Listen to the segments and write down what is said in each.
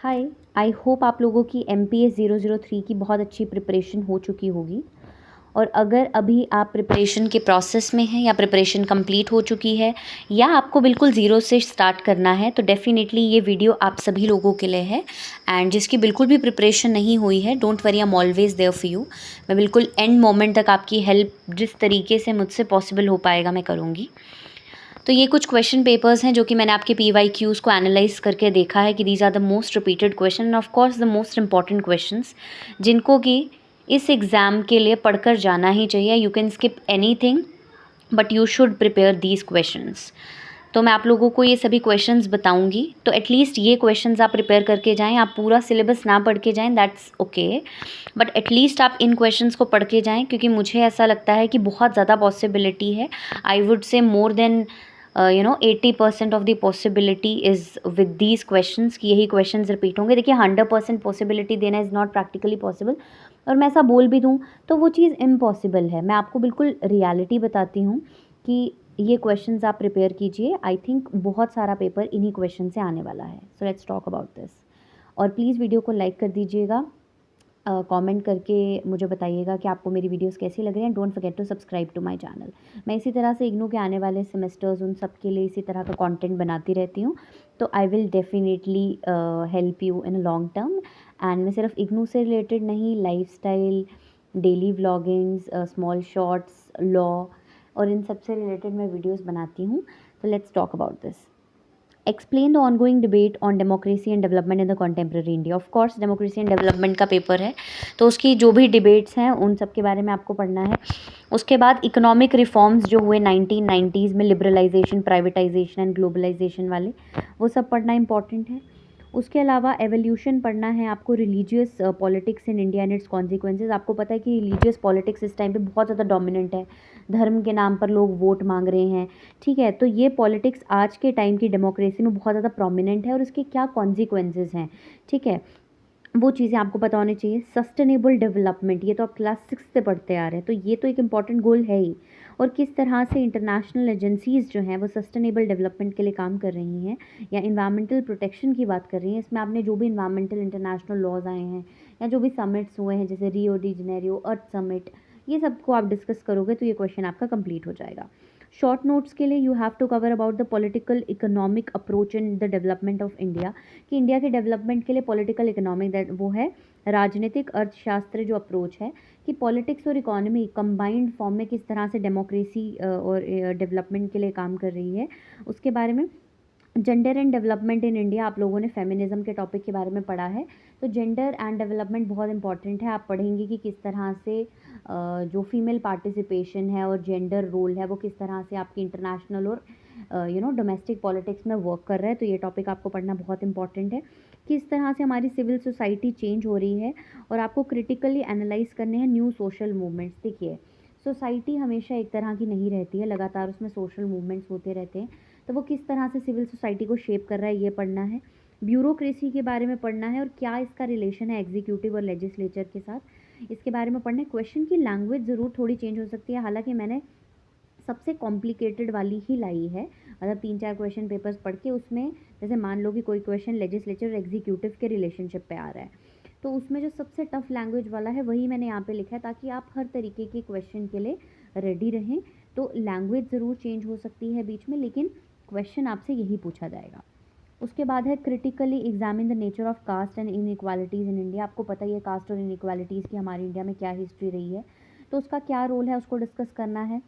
Hi. I hope आप लोगों की MPS 003 की बहुत अच्छी प्रिपरेशन हो चुकी होगी। और अगर अभी आप प्रिपरेशन के प्रोसेस में हैं या प्रिपरेशन कंप्लीट हो चुकी है या आपको बिल्कुल ज़ीरो से स्टार्ट करना है तो डेफ़िनेटली ये वीडियो आप सभी लोगों के लिए है। एंड जिसकी बिल्कुल भी प्रिपरेशन नहीं हुई है, don't worry, I am always there for you. मैं बिल्कुल एंड मोमेंट तक आपकी हेल्प जिस तरीके से मुझसे पॉसिबल हो पाएगा मैं करूँगी। तो ये कुछ क्वेश्चन पेपर्स हैं जो कि मैंने आपके PYQs को एनालाइज करके देखा है कि these are the most repeated question and of course the most important questions, जिनको कि इस एग्ज़ाम के लिए पढ़कर जाना ही चाहिए। You can skip anything but you should prepare these questions. तो मैं आप लोगों को ये सभी क्वेश्चंस बताऊंगी, तो एटलीस्ट ये क्वेश्चंस आप प्रिपेयर करके जाएं। आप पूरा सिलेबस ना पढ़ के जाएं, दैट्स ओके, बट एटलीस्ट आप इन क्वेश्चंस को पढ़ के जाएं, क्योंकि मुझे ऐसा लगता है कि बहुत ज़्यादा पॉसिबिलिटी है, I would say more than 80% of the possibility is with these questions कि यही क्वेश्चंस रिपीट होंगे। देखिए 100% पॉसिबिलिटी देना इज़ नॉट प्रैक्टिकली पॉसिबल, और मैं ऐसा बोल भी दूँ तो वो चीज़ इम्पॉसिबल है। मैं आपको बिल्कुल रियलिटी बताती हूँ कि ये क्वेश्चंस आप प्रिपेयर कीजिए। आई थिंक बहुत सारा पेपर इन्हीं क्वेश्चन से आने वाला है। So let's talk about this. और प्लीज़ वीडियो को लाइक कर दीजिएगा, कमेंट करके मुझे बताइएगा कि आपको मेरी वीडियोस कैसी लग रही हैं। Don't forget to subscribe to my channel. मैं इसी तरह से इग्नू के आने वाले सेमेस्टर्स उन सब के लिए इसी तरह का कंटेंट बनाती रहती हूँ, तो I will definitely help you in long term. And मैं सिर्फ इग्नू से रिलेटेड नहीं, lifestyle, daily vloggings, small shorts, law और इन सब से रिलेटेड मैं वीडियोस बनाती हूँ। तो let's talk about this. Explain the ongoing debate on democracy and development in the contemporary India. Of course democracy and development का पेपर है, तो उसकी जो भी डिबेट्स हैं उन सब के बारे में आपको पढ़ना है। उसके बाद इकोनॉमिक रिफॉर्म्स जो हुए 1990s में, लिबरलाइजेशन, प्राइवेटाइजेशन एंड ग्लोबलाइजेशन वाले, वो सब पढ़ना इंपॉर्टेंट है। उसके अलावा एवोल्यूशन पढ़ना है आपको, religious politics in India and it's consequences. आपको पता है कि रिलीजियस पॉलिटिक्स इस टाइम पे बहुत ज़्यादा डोमिनेंट है, धर्म के नाम पर लोग वोट मांग रहे हैं, ठीक है। तो ये पॉलिटिक्स आज के टाइम की डेमोक्रेसी में बहुत ज़्यादा प्रोमिनेंट है और इसके क्या कॉन्सिक्वेंसेज हैं, ठीक है, वो चीज़ें आपको पता होनी चाहिए। सस्टेनेबल डेवलपमेंट, ये तो आप क्लास 6 से पढ़ते आ रहे हैं, तो ये तो एक इम्पॉर्टेंट गोल है ही। और किस तरह से इंटरनेशनल एजेंसीज़ जो हैं वो सस्टेनेबल डेवलपमेंट के लिए काम कर रही हैं या इन्वायरमेंटल प्रोटेक्शन की बात कर रही हैं। इसमें आपने जो भी इन्वायरमेंटल इंटरनेशनल लॉज आए हैं या जो भी समिट्स हुए हैं, जैसे रियो डी जेनेरियो, अर्थ समिट, ये सबको आप डिस्कस करोगे तो ये क्वेश्चन आपका कंप्लीट हो जाएगा। शॉर्ट नोट्स के लिए you have to cover about the political economic approach in the development of India, कि इंडिया के डेवलपमेंट के लिए पॉलिटिकल इकोनॉमिक, दैट वो है राजनीतिक अर्थशास्त्र जो अप्रोच है, कि पॉलिटिक्स और इकोनॉमी कंबाइंड फॉर्म में किस तरह से डेमोक्रेसी और डेवलपमेंट के लिए काम कर रही है, उसके बारे में। Gender and development in India, आप लोगों ने फेमिनिज्म के टॉपिक के बारे में पढ़ा है, तो जेंडर एंड डेवलपमेंट बहुत इंपॉर्टेंट है। आप पढ़ेंगे कि किस तरह से जो फीमेल पार्टिसिपेशन है और जेंडर रोल है वो किस तरह से आपकी इंटरनेशनल और डोमेस्टिक पॉलिटिक्स में वर्क कर रहा है, तो ये टॉपिक आपको पढ़ना बहुत इंपॉर्टेंट है। किस तरह से हमारी सिविल सोसाइटी चेंज हो रही है और आपको क्रिटिकली एनालाइज करने हैं न्यू सोशल मूवमेंट्स। देखिए सोसाइटी हमेशा एक तरह की नहीं रहती है, लगातार उसमें सोशल मूवमेंट्स होते रहते हैं, तो वो किस तरह से सिविल सोसाइटी को शेप कर रहा है ये पढ़ना है। ब्यूरोक्रेसी के बारे में पढ़ना है और क्या इसका रिलेशन है एग्जीक्यूटिव और लेजिस्लेचर के साथ, इसके बारे में पढ़ना है। क्वेश्चन की लैंग्वेज ज़रूर थोड़ी चेंज हो सकती है, हालांकि मैंने सबसे कॉम्प्लिकेटेड वाली ही लाई है, मतलब 3-4 क्वेश्चन पेपर्स पढ़ के उसमें, जैसे मान लो कि कोई क्वेश्चन लेजिस्लेचर और एग्जीक्यूटिव के रिलेशनशिप पे आ रहा है, तो उसमें जो सबसे टफ लैंग्वेज वाला है वही मैंने यहाँ पे लिखा है, ताकि आप हर तरीके के क्वेश्चन के लिए रेडी रहें। तो लैंग्वेज ज़रूर चेंज हो सकती है बीच में, लेकिन क्वेश्चन आपसे यही पूछा जाएगा। उसके बाद है critically examine the nature of caste and inequalities in India. आपको पता ही है कास्ट और इनइक्वालिटीज़ की हमारी इंडिया में क्या हिस्ट्री रही है, तो उसका क्या रोल है उसको डिस्कस करना है।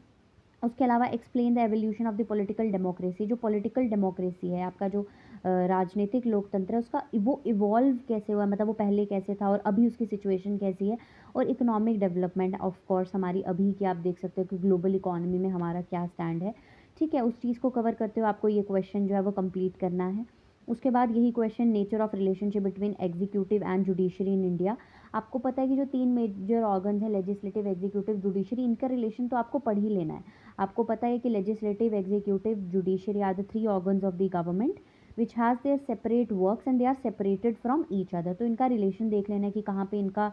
उसके अलावा explain the evolution of the political democracy, जो पॉलिटिकल डेमोक्रेसी है आपका, जो राजनीतिक लोकतंत्र है, उसका वो इवॉल्व कैसे हुआ, मतलब वो पहले कैसे था और अभी उसकी सिचुएशन कैसी है। और इकोनॉमिक डेवलपमेंट, ऑफ कोर्स हमारी अभी की आप देख सकते हो कि ग्लोबल इकोनॉमी में हमारा क्या स्टैंड है, ठीक है, उस चीज़ को कवर करते हुए आपको ये क्वेश्चन जो है वो कंप्लीट करना है। उसके बाद यही question, nature of relationship between executive and judiciary in India. आपको पता है कि जो 3 मेजर ऑर्गन्स हैं, लेजिस्लेटिव, एग्जीक्यूटिव, जुडिशरी, इनका रिलेशन तो आपको पढ़ ही लेना है। आपको पता है कि legislative, executive, judiciary are the 3 organs of the government which has their separate works and they are separated from each other, तो इनका रिलेशन देख लेना है कि कहाँ पे इनका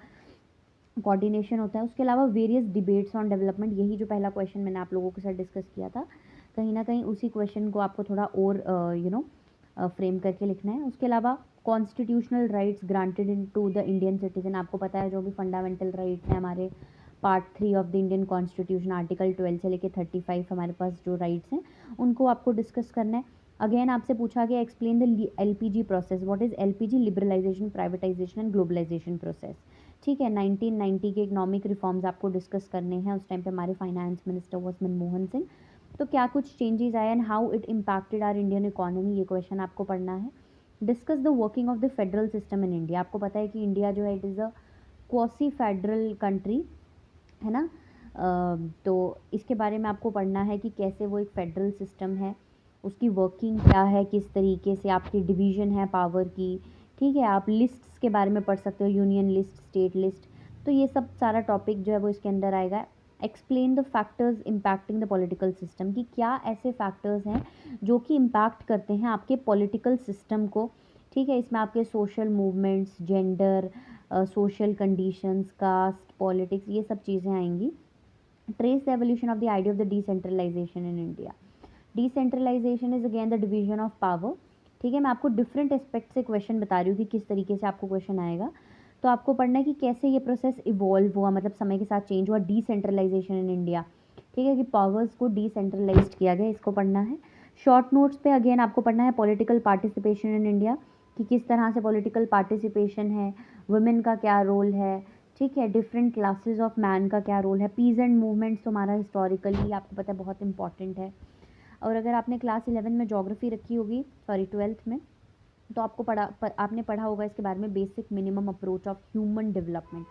कोऑर्डिनेशन होता है। उसके अलावा वेरियस डिबेट्स ऑन डेवलपमेंट, यही जो पहला क्वेश्चन मैंने आप लोगों के साथ डिस्कस किया था, कहीं ना कहीं उसी क्वेश्चन को आपको थोड़ा और फ्रेम करके लिखना है। उसके अलावा constitutional rights granted in to the Indian citizen, आपको पता है जो भी फंडामेंटल राइट्स हैं हमारे part 3 of the Indian constitution article 12 से लेकर 35 हमारे पास जो राइट्स हैं उनको आपको डिस्कस करना है। अगेन आपसे पूछा गया explain the LPG process, what is LPG, liberalisation, privatisation and globalisation process. ठीक है, 1990 के इकोनॉमिक रिफॉर्म्स आपको डिस्कस करने हैं। उस टाइम पे हमारे finance minister was Manmohan Singh. तो क्या कुछ चेंजेस आए and how it impacted our Indian economy, ये क्वेश्चन आपको पढ़ना है। Discuss the working of the federal system in India, आपको पता है कि इंडिया जो है it is a quasi federal country, है ना। तो इसके बारे में आपको पढ़ना है कि कैसे वो एक फेडरल सिस्टम है, उसकी वर्किंग क्या है, किस तरीके से आपकी डिवीज़न है पावर की। ठीक है, आप लिस्ट्स के बारे में पढ़ सकते हो, यूनियन लिस्ट, स्टेट लिस्ट। तो ये सब सारा टॉपिक जो है वो इसके अंदर आएगा। Explain the factors impacting the political system, कि क्या ऐसे फैक्टर्स हैं जो कि इम्पैक्ट करते हैं आपके पॉलिटिकल सिस्टम को। ठीक है, इसमें आपके social movements, gender, social conditions, caste, politics, ये सब चीज़ें आएंगी। Trace the evolution of the idea of the decentralisation in India. Decentralisation is again the division of power. ठीक है, मैं आपको डिफरेंट एस्पेक्ट से क्वेश्चन बता रही हूँ कि किस तरीके से आपको क्वेश्चन आएगा। तो आपको पढ़ना है कि कैसे ये प्रोसेस इवॉल्व हुआ, मतलब समय के साथ चेंज हुआ, डिसेंट्रलाइजेशन इन इंडिया। ठीक है, कि पावर्स को डिसेंट्रलाइज्ड किया गया, इसको पढ़ना है। शॉर्ट नोट्स पे अगेन आपको पढ़ना है पॉलिटिकल पार्टिसिपेशन इन इंडिया, कि किस तरह से पॉलिटिकल पार्टिसिपेशन है, वुमेन का क्या रोल है। ठीक है, डिफरेंट क्लासेस ऑफ मैन का क्या रोल है, पीजेंट मूवमेंट्स तुम्हारा हिस्टोरिकली आपको पता है बहुत इंपॉर्टेंट है। और अगर आपने क्लास 11 में ज्योग्राफी रखी होगी, सॉरी 12th में, तो आपको आपने पढ़ा होगा इसके बारे में, basic minimum approach of human development.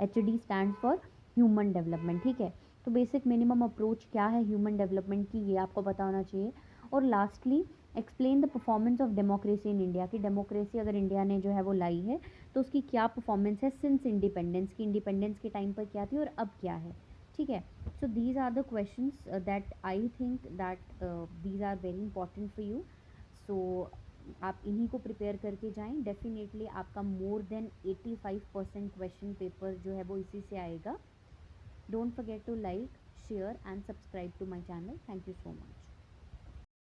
HD stands for human development. ठीक है, तो बेसिक मिनिमम अप्रोच क्या है ह्यूमन डेवलपमेंट की, ये आपको पता होना चाहिए। और lastly explain the performance of democracy in India, कि डेमोक्रेसी अगर इंडिया ने जो है वो लाई है तो उसकी क्या परफॉर्मेंस है सिंस इंडिपेंडेंस, की इंडिपेंडेंस के टाइम पर क्या थी और अब क्या है। ठीक है, so these are the questions that I think that these are very important for you. सो आप इन्हीं को प्रिपेयर करके जाएं, डेफिनेटली आपका मोर देन 85% क्वेश्चन पेपर जो है वो इसी से आएगा। Don't forget to like, share and subscribe to my channel. Thank you so much.